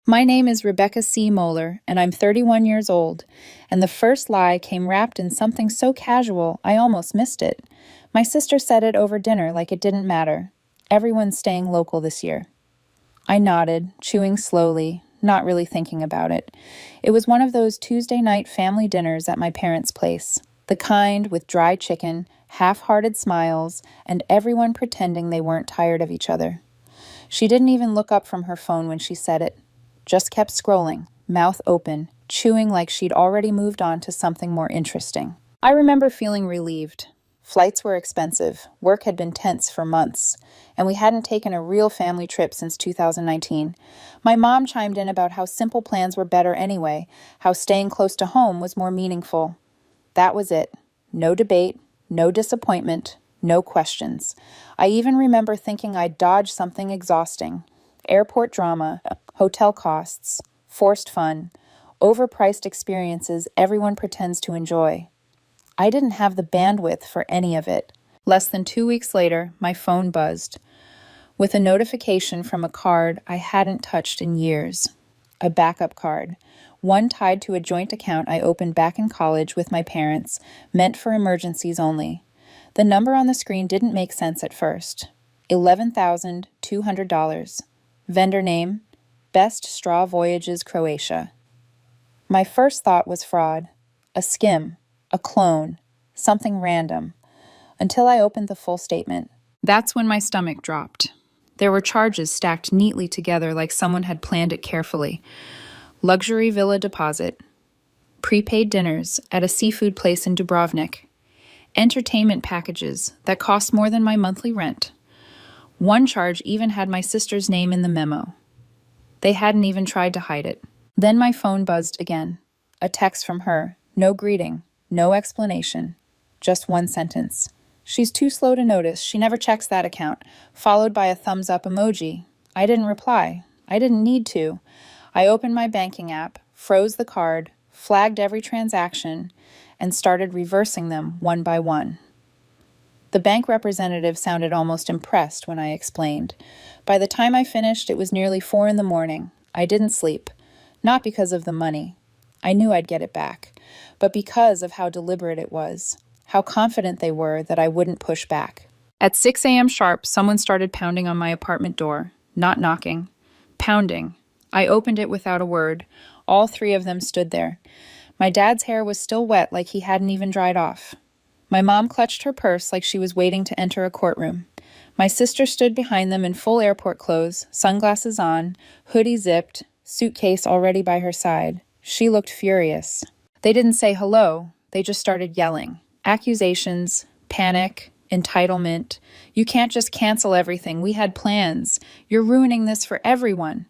My name is Rebecca C. Moeller, and I'm 31 years old, and the first lie came wrapped in something so casual I almost missed it. My sister said it over dinner like it didn't matter. Everyone's staying local this year. I nodded, chewing slowly, not really thinking about it. It was one of those Tuesday night family dinners at my parents' place, the kind with dry chicken, half-hearted smiles, and everyone pretending they weren't tired of each other. She didn't even look up from her phone when she said it. Just kept scrolling, mouth open, chewing like she'd already moved on to something more interesting. I remember feeling relieved. Flights were expensive, work had been tense for months, and we hadn't taken a real family trip since 2019. My mom chimed in about how simple plans were better anyway, how staying close to home was more meaningful. That was it. No debate, no disappointment, no questions. I even remember thinking I'd dodged something exhausting. Airport drama, hotel costs, forced fun, overpriced experiences everyone pretends to enjoy. I didn't have the bandwidth for any of it. Less than 2 weeks later, my phone buzzed with a notification from a card I hadn't touched in years. A backup card, one tied to a joint account I opened back in college with my parents, meant for emergencies only. The number on the screen didn't make sense at first. $11,200. Vendor name, Best Straw Voyages, Croatia. My first thought was fraud, a skim, a clone, something random, until I opened the full statement. That's when my stomach dropped. There were charges stacked neatly together like someone had planned it carefully. Luxury villa deposit, prepaid dinners at a seafood place in Dubrovnik, entertainment packages that cost more than my monthly rent. One charge even had my sister's name in the memo. They hadn't even tried to hide it. Then my phone buzzed again. A text from her. No greeting. No explanation. Just one sentence. She's too slow to notice. She never checks that account. Followed by a thumbs up emoji. I didn't reply. I didn't need to. I opened my banking app, froze the card, flagged every transaction, and started reversing them one by one. The bank representative sounded almost impressed when I explained. By the time I finished, it was nearly 4 a.m. I didn't sleep. Not because of the money. I knew I'd get it back. But because of how deliberate it was. How confident they were that I wouldn't push back. At 6 a.m. sharp, someone started pounding on my apartment door. Not knocking. Pounding. I opened it without a word. All 3 of them stood there. My dad's hair was still wet like he hadn't even dried off. My mom clutched her purse like she was waiting to enter a courtroom. My sister stood behind them in full airport clothes, sunglasses on, hoodie zipped, suitcase already by her side. She looked furious. They didn't say hello, they just started yelling. Accusations, panic, entitlement. You can't just cancel everything. We had plans. You're ruining this for everyone.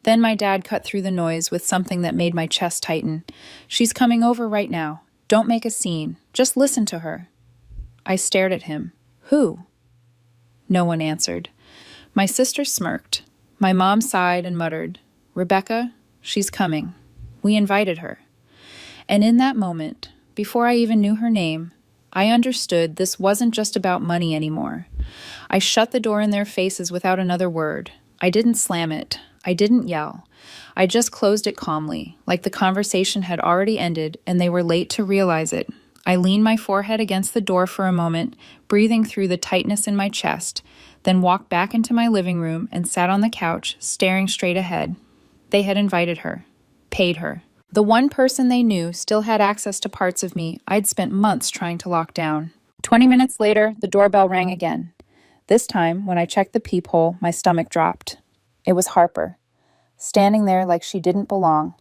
Then my dad cut through the noise with something that made my chest tighten. She's coming over right now. Don't make a scene. Just listen to her. I stared at him. Who? No one answered. My sister smirked. My mom sighed and muttered, Rebecca, she's coming. We invited her. And in that moment, before I even knew her name, I understood this wasn't just about money anymore. I shut the door in their faces without another word. I didn't slam it. I didn't yell. I just closed it calmly, like the conversation had already ended and they were late to realize it. I leaned my forehead against the door for a moment, breathing through the tightness in my chest, then walked back into my living room and sat on the couch, staring straight ahead. They had invited her, paid her. The one person they knew still had access to parts of me I'd spent months trying to lock down. 20 minutes later, the doorbell rang again. This time, when I checked the peephole, my stomach dropped. It was Harper, standing there like she didn't belong,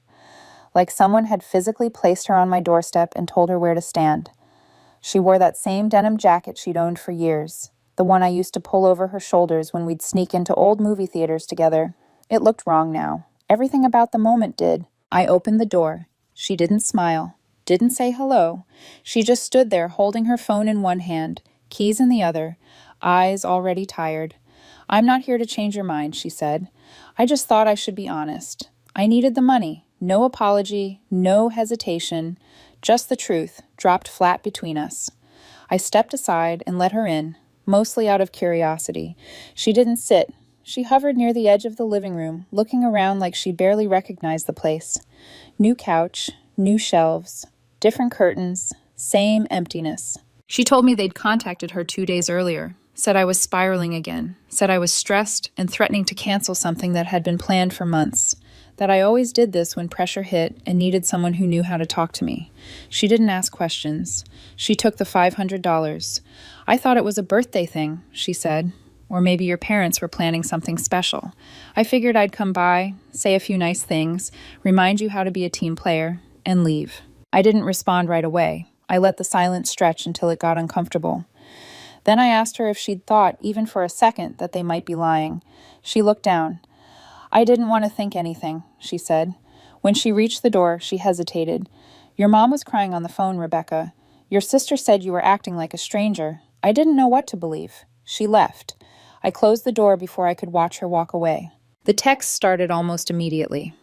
like someone had physically placed her on my doorstep and told her where to stand. She wore that same denim jacket she'd owned for years, the one I used to pull over her shoulders when we'd sneak into old movie theaters together. It looked wrong now. Everything about the moment did. I opened the door. She didn't smile, didn't say hello. She just stood there holding her phone in one hand, keys in the other, eyes already tired. I'm not here to change your mind, she said. I just thought I should be honest. I needed the money. No apology, no hesitation, just the truth, dropped flat between us. I stepped aside and let her in, mostly out of curiosity. She didn't sit. She hovered near the edge of the living room, looking around like she barely recognized the place. New couch, new shelves, different curtains, same emptiness. She told me they'd contacted her 2 days earlier, said I was spiraling again, said I was stressed and threatening to cancel something that had been planned for months, that I always did this when pressure hit and needed someone who knew how to talk to me. She didn't ask questions. She took the $500. I thought it was a birthday thing, she said. Or maybe your parents were planning something special. I figured I'd come by, say a few nice things, remind you how to be a team player, and leave. I didn't respond right away. I let the silence stretch until it got uncomfortable. Then I asked her if she'd thought, even for a second, that they might be lying. She looked down. I didn't want to think anything, she said. When she reached the door, she hesitated. Your mom was crying on the phone, Rebecca. Your sister said you were acting like a stranger. I didn't know what to believe. She left. I closed the door before I could watch her walk away. The text started almost immediately.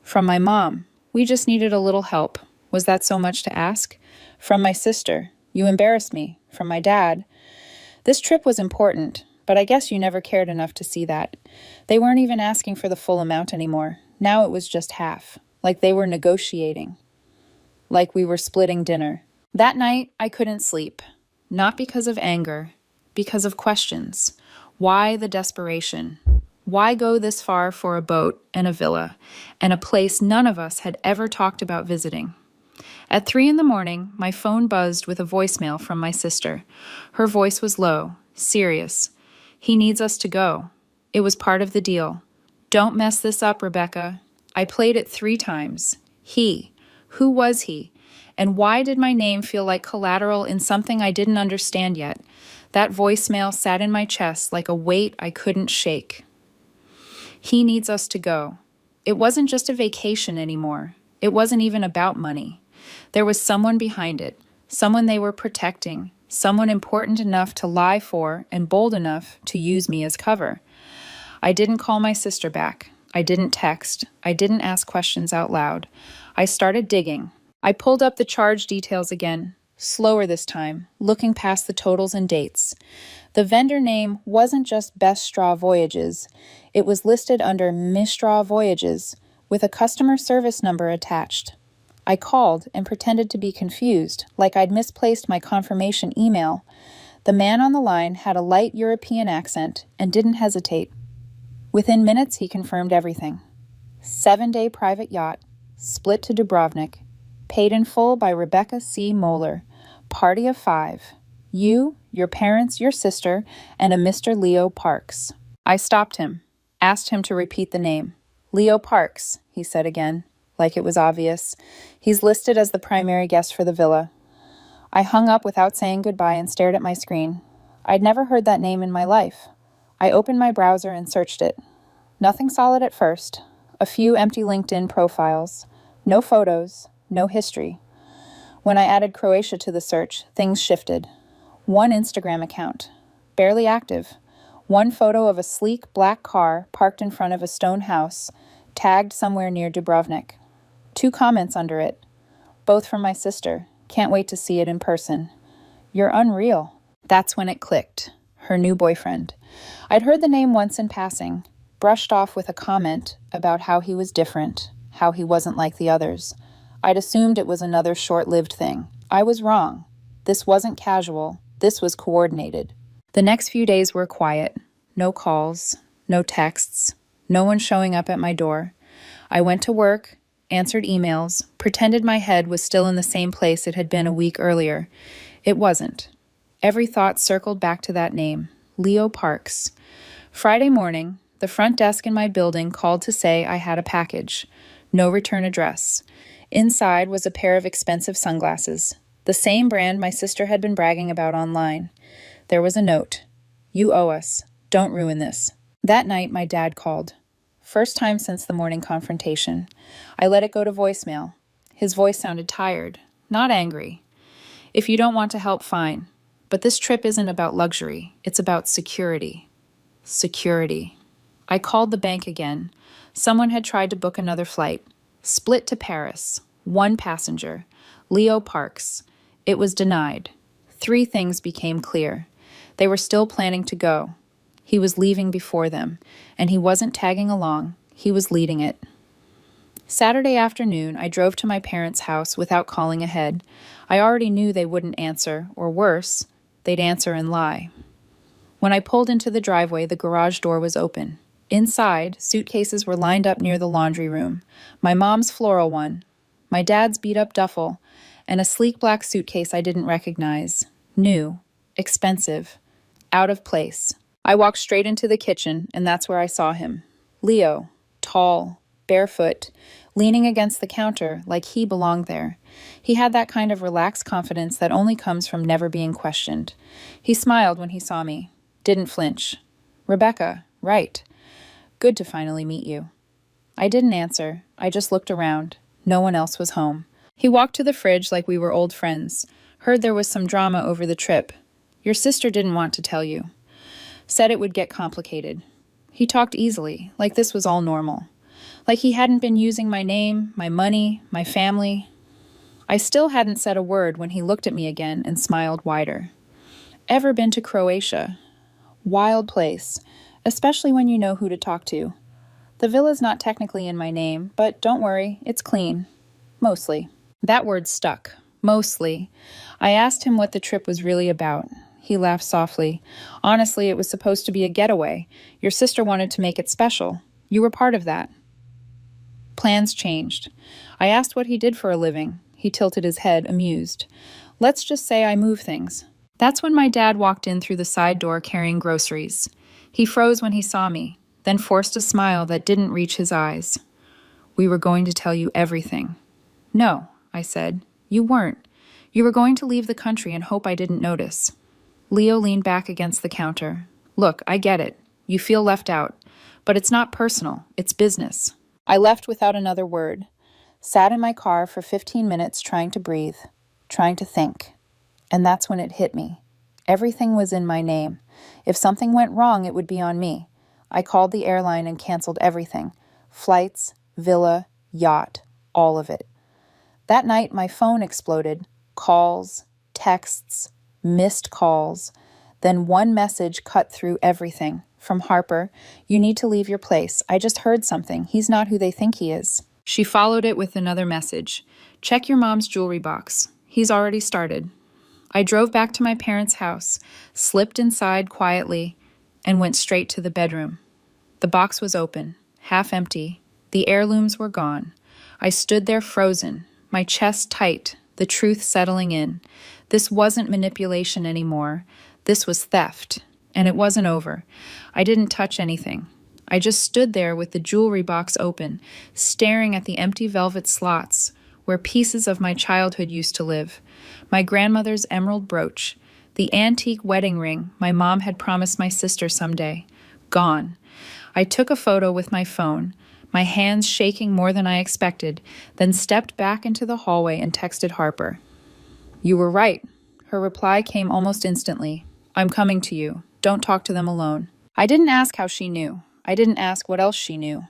From my mom. We just needed a little help. Was that so much to ask? From my sister. You embarrassed me. From my dad. This trip was important, but I guess you never cared enough to see that. They weren't even asking for the full amount anymore. Now it was just half. Like they were negotiating. Like we were splitting dinner. That night, I couldn't sleep. Not because of anger. Because of questions. Why the desperation? Why go this far for a boat and a villa, and a place none of us had ever talked about visiting? At 3 a.m, my phone buzzed with a voicemail from my sister. Her voice was low, serious. He needs us to go. It was part of the deal. Don't mess this up, Rebecca. I played it 3 times. He. Who was he? And why did my name feel like collateral in something I didn't understand yet? That voicemail sat in my chest like a weight I couldn't shake. He needs us to go. It wasn't just a vacation anymore. It wasn't even about money. There was someone behind it, someone they were protecting, someone important enough to lie for and bold enough to use me as cover. I didn't call my sister back. I didn't text. I didn't ask questions out loud. I started digging. I pulled up the charge details again, slower this time, looking past the totals and dates. The vendor name wasn't just Best Straw Voyages. It was listed under Mistraw Voyages, with a customer service number attached. I called and pretended to be confused, like I'd misplaced my confirmation email. The man on the line had a light European accent and didn't hesitate. Within minutes, he confirmed everything. 7-day private yacht, split to Dubrovnik, paid in full by Rebecca C. Moeller, party of 5. You, your parents, your sister, and a Mr. Leo Parks. I stopped him, asked him to repeat the name. Leo Parks, he said again, like it was obvious. He's listed as the primary guest for the villa. I hung up without saying goodbye and stared at my screen. I'd never heard that name in my life. I opened my browser and searched it. Nothing solid at first. A few empty LinkedIn profiles. No photos, no history. When I added Croatia to the search, things shifted. 1 Instagram account, barely active. 1 photo of a sleek black car parked in front of a stone house, tagged somewhere near Dubrovnik. 2 comments under it, both from my sister. Can't wait to see it in person. You're unreal. That's when it clicked. Her new boyfriend. I'd heard the name once in passing, brushed off with a comment about how he was different, how he wasn't like the others. I'd assumed it was another short-lived thing. I was wrong. This wasn't casual. This was coordinated. The next few days were quiet. No calls, no texts, no one showing up at my door. I went to work, answered emails, pretended my head was still in the same place it had been a week earlier. It wasn't. Every thought circled back to that name, Leo Parks. Friday morning, the front desk in my building called to say I had a package. No return address. Inside was a pair of expensive sunglasses, the same brand my sister had been bragging about online. There was a note. You owe us. Don't ruin this. That night, my dad called. First time since the morning confrontation. I let it go to voicemail. His voice sounded tired, not angry. If you don't want to help, fine. But this trip isn't about luxury. It's about security. Security. I called the bank again. Someone had tried to book another flight. Split to Paris. 1 passenger. Leo Parks. It was denied. 3 things became clear. They were still planning to go. He was leaving before them, and he wasn't tagging along, he was leading it. Saturday afternoon, I drove to my parents' house without calling ahead. I already knew they wouldn't answer, or worse, they'd answer and lie. When I pulled into the driveway, the garage door was open. Inside, suitcases were lined up near the laundry room. My mom's floral one, my dad's beat-up duffel, and a sleek black suitcase I didn't recognize. New, expensive, out of place. I walked straight into the kitchen, and that's where I saw him. Leo, tall, barefoot, leaning against the counter like he belonged there. He had that kind of relaxed confidence that only comes from never being questioned. He smiled when he saw me. Didn't flinch. "Rebecca, right. Good to finally meet you." I didn't answer. I just looked around. No one else was home. He walked to the fridge like we were old friends. Heard there was some drama over the trip. "Your sister didn't want to tell you. Said it would get complicated." He talked easily, like this was all normal. Like he hadn't been using my name, my money, my family. I still hadn't said a word when he looked at me again and smiled wider. "Ever been to Croatia? Wild place, especially when you know who to talk to. The villa's not technically in my name, but don't worry, it's clean. Mostly." That word stuck. Mostly. I asked him what the trip was really about. He laughed softly. "Honestly, it was supposed to be a getaway. Your sister wanted to make it special. You were part of that." Plans changed. I asked what he did for a living. He tilted his head, amused. "Let's just say I move things." That's when my dad walked in through the side door carrying groceries. He froze when he saw me, then forced a smile that didn't reach his eyes. "We were going to tell you everything." "No," I said. "You weren't. You were going to leave the country and hope I didn't notice." Leo leaned back against the counter. "Look, I get it. You feel left out. But it's not personal. It's business." I left without another word. Sat in my car for 15 minutes trying to breathe, trying to think. And that's when it hit me. Everything was in my name. If something went wrong, it would be on me. I called the airline and canceled everything. Flights, villa, yacht, all of it. That night, my phone exploded. Calls, texts, missed calls. Then one message cut through everything. From Harper, "You need to leave your place. I just heard something. He's not who they think he is." She followed it with another message. "Check your mom's jewelry box. He's already started." I drove back to my parents' house, slipped inside quietly, and went straight to the bedroom. The box was open, half empty. The heirlooms were gone. I stood there frozen, my chest tight, the truth settling in. This wasn't manipulation anymore. This was theft. And it wasn't over. I didn't touch anything. I just stood there with the jewelry box open, staring at the empty velvet slots where pieces of my childhood used to live. My grandmother's emerald brooch, the antique wedding ring my mom had promised my sister someday. Gone. I took a photo with my phone, my hands shaking more than I expected, then stepped back into the hallway and texted Harper. "You were right." Her reply came almost instantly. "I'm coming to you. Don't talk to them alone." I didn't ask how she knew. I didn't ask what else she knew.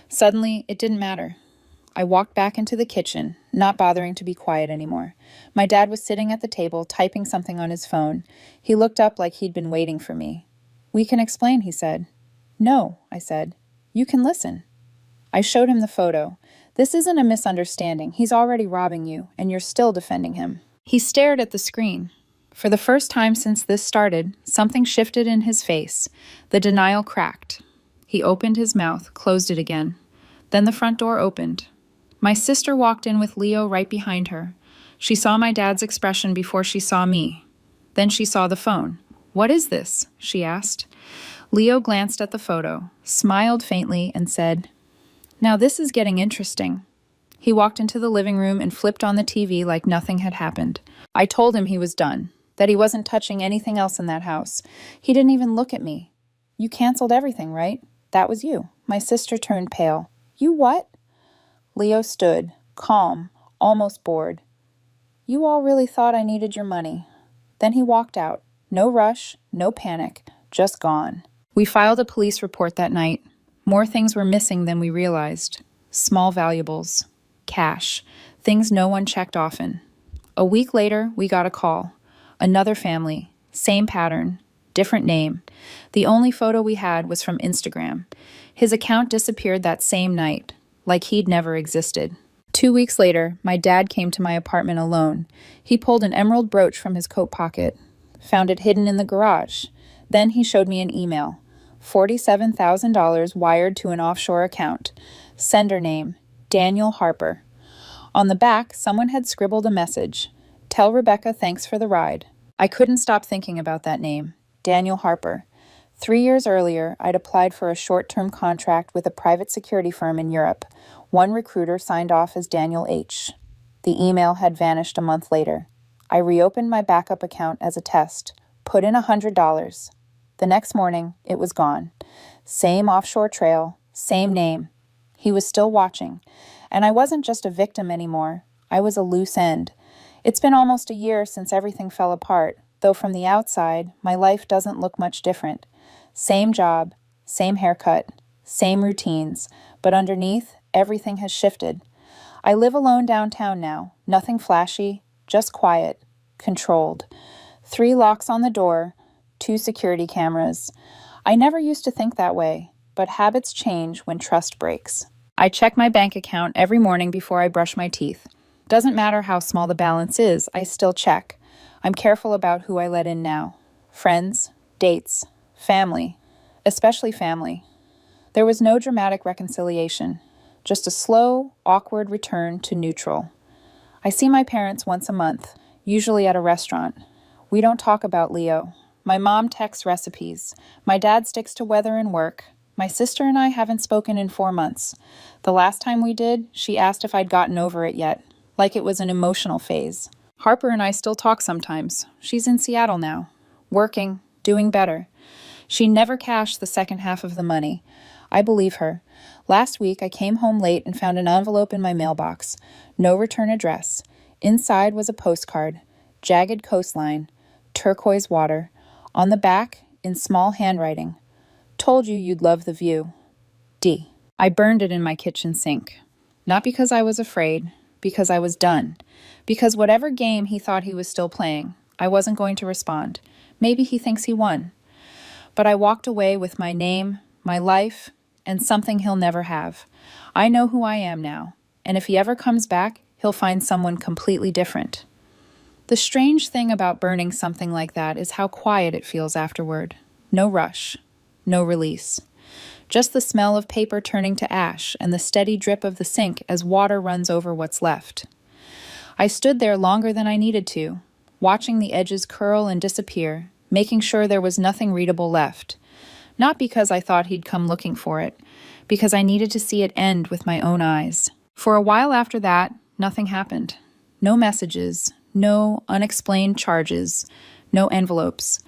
Suddenly, it didn't matter. I walked back into the kitchen, not bothering to be quiet anymore. My dad was sitting at the table, typing something on his phone. He looked up like he'd been waiting for me. "We can explain," he said. "No," I said. "You can listen." I showed him the photo. "This isn't a misunderstanding. He's already robbing you, and you're still defending him." He stared at the screen. For the first time since this started, something shifted in his face. The denial cracked. He opened his mouth, closed it again. Then the front door opened. My sister walked in with Leo right behind her. She saw my dad's expression before she saw me. Then she saw the phone. "What is this?" she asked. Leo glanced at the photo, smiled faintly, and said, "Now this is getting interesting." He walked into the living room and flipped on the TV like nothing had happened. I told him he was done, that he wasn't touching anything else in that house. He didn't even look at me. "You canceled everything, right? That was you." My sister turned pale. "You what?" Leo stood, calm, almost bored. "You all really thought I needed your money." Then he walked out. No rush, no panic, just gone. We filed a police report that night. More things were missing than we realized. Small valuables. Cash. Things no one checked often. A week later, we got a call. Another family. Same pattern. different name. The only photo we had was from Instagram. His account disappeared that same night, like he'd never existed. 2 weeks later, my dad came to my apartment alone. He pulled an emerald brooch from his coat pocket, found it hidden in the garage. Then he showed me an email. $47,000 wired to an offshore account. Sender name, Daniel Harper. On the back, someone had scribbled a message. Tell Rebecca thanks for the ride. I couldn't stop thinking about that name, Daniel Harper. 3 years earlier, I'd applied for a short-term contract with a private security firm in Europe. One recruiter signed off as Daniel H. The email had vanished a month later. I reopened my backup account as a test, put in $100. The next morning, it was gone. Same offshore trail, same name. He was still watching. And I wasn't just a victim anymore. I was a loose end. It's been almost a year since everything fell apart, though from the outside, my life doesn't look much different. Same job, same haircut, same routines, but underneath, everything has shifted. I live alone downtown now, nothing flashy, just quiet, controlled. 3 locks on the door, 2 security cameras. I never used to think that way, but habits change when trust breaks. I check my bank account every morning before I brush my teeth. Doesn't matter how small the balance is, I still check. I'm careful about who I let in now. Friends, dates, family, especially family. There was no dramatic reconciliation, just a slow, awkward return to neutral. I see my parents once a month, usually at a restaurant. We don't talk about Leo. My mom texts recipes. My dad sticks to weather and work. My sister and I haven't spoken in 4 months. The last time we did, she asked if I'd gotten over it yet, like it was an emotional phase. Harper and I still talk sometimes. She's in Seattle now, working, doing better. She never cashed the second half of the money. I believe her. Last week, I came home late and found an envelope in my mailbox. No return address. Inside was a postcard. Jagged coastline. Turquoise water. On the back, in small handwriting. Told you you'd love the view. D. I burned it in my kitchen sink. Not because I was afraid, because I was done. Because whatever game he thought he was still playing, I wasn't going to respond. Maybe he thinks he won. But I walked away with my name, my life, and something he'll never have. I know who I am now, and if he ever comes back, he'll find someone completely different. The strange thing about burning something like that is how quiet it feels afterward. No rush, no release. Just the smell of paper turning to ash and the steady drip of the sink as water runs over what's left. I stood there longer than I needed to, watching the edges curl and disappear, making sure there was nothing readable left. Not because I thought he'd come looking for it, because I needed to see it end with my own eyes. For a while after that, nothing happened. No messages, no unexplained charges, no envelopes.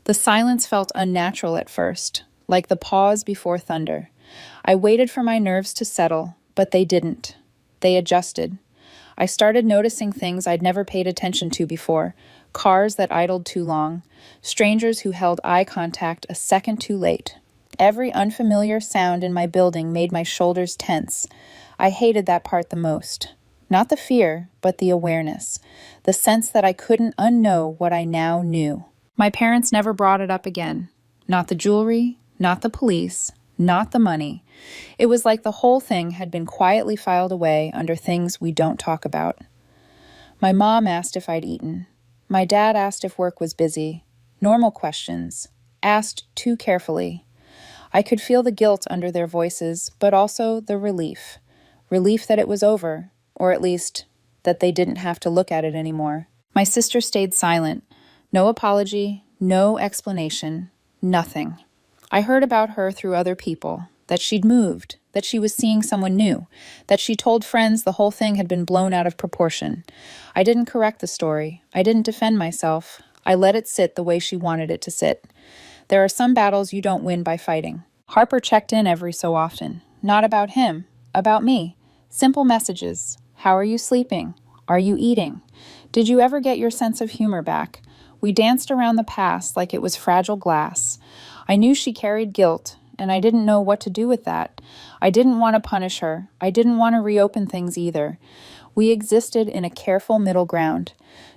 The silence felt unnatural at first, like the pause before thunder. I waited for my nerves to settle, but they didn't. They adjusted. I started noticing things I'd never paid attention to before. Cars that idled too long. Strangers who held eye contact a second too late. Every unfamiliar sound in my building made my shoulders tense. I hated that part the most. Not the fear, but the awareness. The sense that I couldn't unknow what I now knew. My parents never brought it up again. Not the jewelry, not the police, not the money. It was like the whole thing had been quietly filed away under things we don't talk about. My mom asked if I'd eaten. My dad asked if work was busy. Normal questions, asked too carefully. I could feel the guilt under their voices, but also the relief. Relief that it was over, or at least that they didn't have to look at it anymore. My sister stayed silent. No apology, no explanation, nothing. I heard about her through other people, that she'd moved, that she was seeing someone new, that she told friends the whole thing had been blown out of proportion. I didn't correct the story. I didn't defend myself. I let it sit the way she wanted it to sit. There are some battles you don't win by fighting. Harper checked in every so often. Not about him, about me. Simple messages. How are you sleeping? Are you eating? Did you ever get your sense of humor back? We danced around the past like it was fragile glass. I knew she carried guilt, and I didn't know what to do with that. I didn't want to punish her. I didn't want to reopen things either. We existed in a careful middle ground.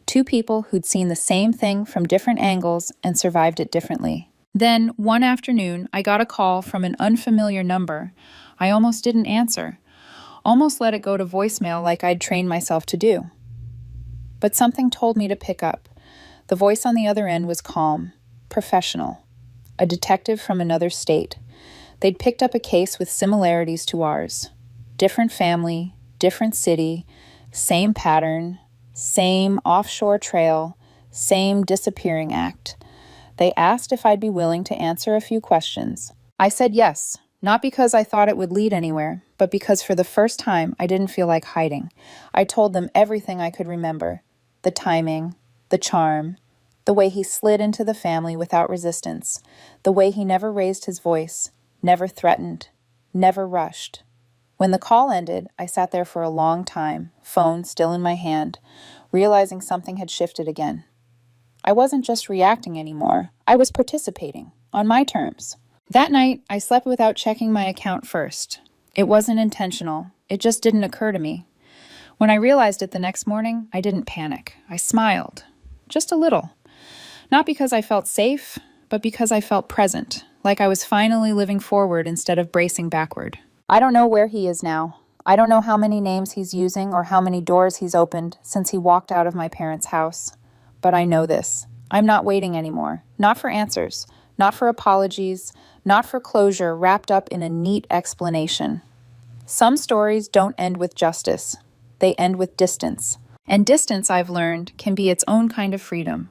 Two people who'd seen the same thing from different angles and survived it differently. Then, one afternoon, I got a call from an unfamiliar number. I almost didn't answer, almost let it go to voicemail like I'd trained myself to do. But something told me to pick up. The voice on the other end was calm, professional, a detective from another state. They'd picked up a case with similarities to ours. Different family, different city, same pattern, same offshore trail, same disappearing act. They asked if I'd be willing to answer a few questions. I said yes, not because I thought it would lead anywhere, but because for the first time I didn't feel like hiding. I told them everything I could remember. The timing, the charm, the way he slid into the family without resistance, the way he never raised his voice, never threatened, never rushed. When the call ended, I sat there for a long time, phone still in my hand, realizing something had shifted again. I wasn't just reacting anymore. I was participating, on my terms. That night, I slept without checking my account first. It wasn't intentional. It just didn't occur to me. When I realized it the next morning, I didn't panic. I smiled. Just a little. Not because I felt safe, but because I felt present, like I was finally living forward instead of bracing backward. I don't know where he is now. I don't know how many names he's using or how many doors he's opened since he walked out of my parents' house. But I know this. I'm not waiting anymore. Not for answers. Not for apologies. Not for closure wrapped up in a neat explanation. Some stories don't end with justice. They end with distance. And distance, I've learned, can be its own kind of freedom.